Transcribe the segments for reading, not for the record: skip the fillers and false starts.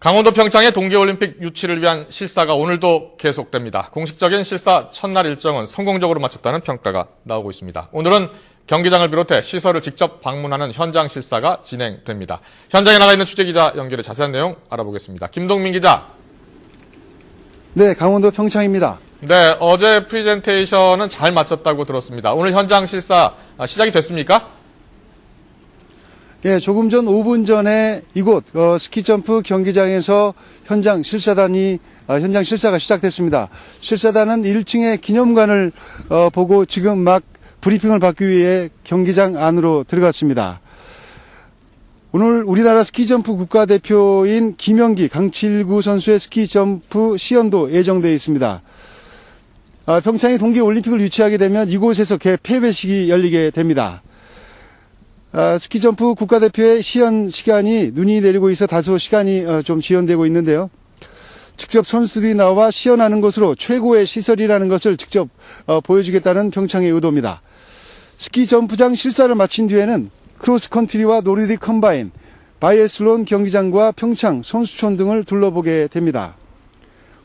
강원도 평창의 동계올림픽 유치를 위한 실사가 오늘도 계속됩니다. 공식적인 실사 첫날 일정은 성공적으로 마쳤다는 평가가 나오고 있습니다. 오늘은 경기장을 비롯해 시설을 직접 방문하는 현장 실사가 진행됩니다. 현장에 나가 있는 취재기자 연결해 자세한 내용 알아보겠습니다. 김동민 기자. 네, 강원도 평창입니다. 네, 어제 프레젠테이션은 잘 마쳤다고 들었습니다. 오늘 현장 실사 시작이 됐습니까? 예, 조금 전 5분 전에 이곳 스키점프 경기장에서 현장 실사가 시작됐습니다. 실사단은 1층의 기념관을 보고 지금 막 브리핑을 받기 위해 경기장 안으로 들어갔습니다. 오늘 우리나라 스키점프 국가대표인 김영기, 강칠구 선수의 스키점프 시연도 예정되어 있습니다. 평창이 동계올림픽을 유치하게 되면 이곳에서 폐회식이 열리게 됩니다. 스키점프 국가대표의 시연 시간이 눈이 내리고 있어 다소 시간이 좀 지연되고 있는데요. 직접 선수들이 나와 시연하는 것으로 최고의 시설이라는 것을 직접 보여주겠다는 평창의 의도입니다. 스키점프장 실사를 마친 뒤에는 크로스컨트리와 노르딕 컴바인, 바이애슬론 경기장과 평창 선수촌 등을 둘러보게 됩니다.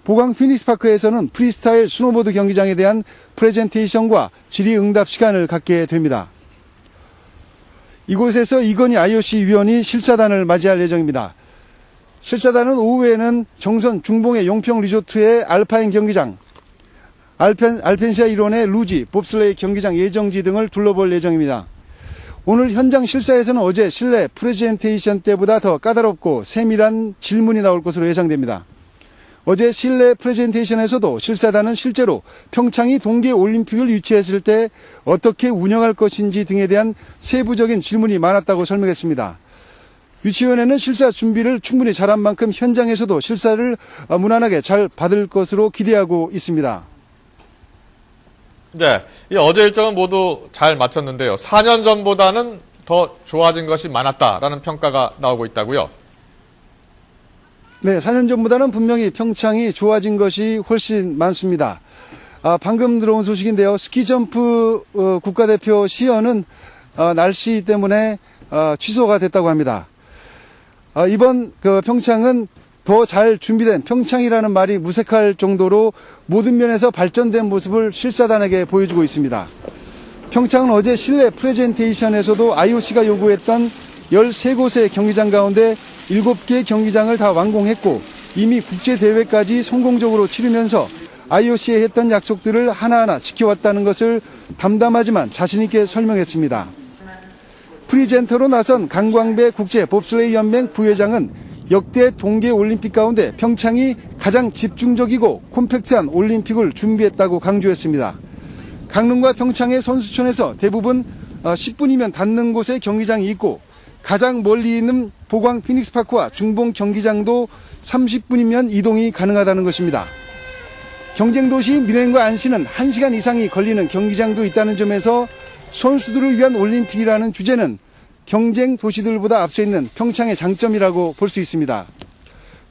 보강 피닉스파크에서는 프리스타일 스노보드 경기장에 대한 프레젠테이션과 질의응답 시간을 갖게 됩니다. 이곳에서 이건희 IOC 위원이 실사단을 맞이할 예정입니다. 실사단은 오후에는 정선 중봉의 용평 리조트의 알파인 경기장, 알펜시아 일원의 루지, 봅슬레이 경기장 예정지 등을 둘러볼 예정입니다. 오늘 현장 실사에서는 어제 실내 프레젠테이션 때보다 더 까다롭고 세밀한 질문이 나올 것으로 예상됩니다. 어제 실내 프레젠테이션에서도 실사단은 실제로 평창이 동계올림픽을 유치했을 때 어떻게 운영할 것인지 등에 대한 세부적인 질문이 많았다고 설명했습니다. 유치위원회는 실사 준비를 충분히 잘한 만큼 현장에서도 실사를 무난하게 잘 받을 것으로 기대하고 있습니다. 네, 이 어제 일정은 모두 잘 마쳤는데요. 4년 전보다는 더 좋아진 것이 많았다라는 평가가 나오고 있다고요? 네, 4년 전보다는 분명히 평창이 좋아진 것이 훨씬 많습니다. 방금 들어온 소식인데요. 스키점프 국가대표 시연은 날씨 때문에 취소가 됐다고 합니다. 이번 평창은 더 잘 준비된 평창이라는 말이 무색할 정도로 모든 면에서 발전된 모습을 실사단에게 보여주고 있습니다. 평창은 어제 실내 프레젠테이션에서도 IOC가 요구했던 13곳의 경기장 가운데 7개 경기장을 다 완공했고 이미 국제대회까지 성공적으로 치르면서 IOC에 했던 약속들을 하나하나 지켜왔다는 것을 담담하지만 자신있게 설명했습니다. 프리젠터로 나선 강광배 국제봅슬레이 연맹 부회장은 역대 동계올림픽 가운데 평창이 가장 집중적이고 콤팩트한 올림픽을 준비했다고 강조했습니다. 강릉과 평창의 선수촌에서 대부분 10분이면 닿는 곳에 경기장이 있고 가장 멀리 있는 보광 피닉스파크와 중봉 경기장도 30분이면 이동이 가능하다는 것입니다. 경쟁도시 민행과 안시는 1시간 이상이 걸리는 경기장도 있다는 점에서 선수들을 위한 올림픽이라는 주제는 경쟁 도시들보다 앞서 있는 평창의 장점이라고 볼 수 있습니다.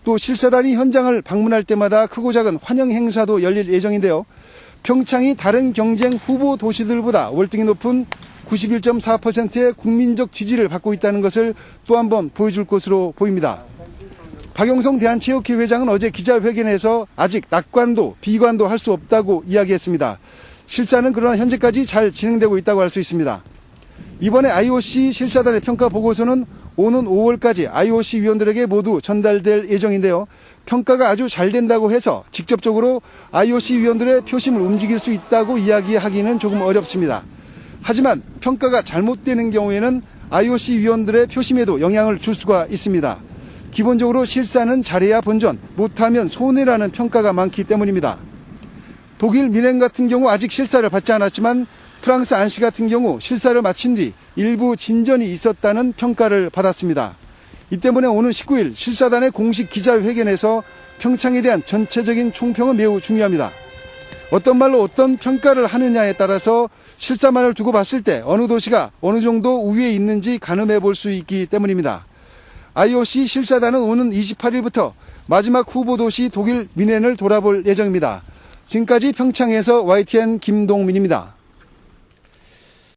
또 실사단이 현장을 방문할 때마다 크고 작은 환영 행사도 열릴 예정인데요. 평창이 다른 경쟁 후보 도시들보다 월등히 높은 91.4%의 국민적 지지를 받고 있다는 것을 또 한 번 보여줄 것으로 보입니다. 박용성 대한체육회 회장은 어제 기자회견에서 아직 낙관도 비관도 할 수 없다고 이야기했습니다. 실사는 그러나 현재까지 잘 진행되고 있다고 할 수 있습니다. 이번에 IOC 실사단의 평가 보고서는 오는 5월까지 IOC 위원들에게 모두 전달될 예정인데요. 평가가 아주 잘 된다고 해서 직접적으로 IOC 위원들의 표심을 움직일 수 있다고 이야기하기는 조금 어렵습니다. 하지만 평가가 잘못되는 경우에는 IOC 위원들의 표심에도 영향을 줄 수가 있습니다. 기본적으로 실사는 잘해야 본전, 못하면 손해라는 평가가 많기 때문입니다. 독일 미넨 같은 경우 아직 실사를 받지 않았지만 프랑스 안시 같은 경우 실사를 마친 뒤 일부 진전이 있었다는 평가를 받았습니다. 이 때문에 오는 19일 실사단의 공식 기자회견에서 평창에 대한 전체적인 총평은 매우 중요합니다. 어떤 말로 어떤 평가를 하느냐에 따라서 실사만을 두고 봤을 때 어느 도시가 어느 정도 우위에 있는지 가늠해 볼 수 있기 때문입니다. IOC 실사단은 오는 28일부터 마지막 후보 도시 독일 미넨을 돌아볼 예정입니다. 지금까지 평창에서 YTN 김동민입니다.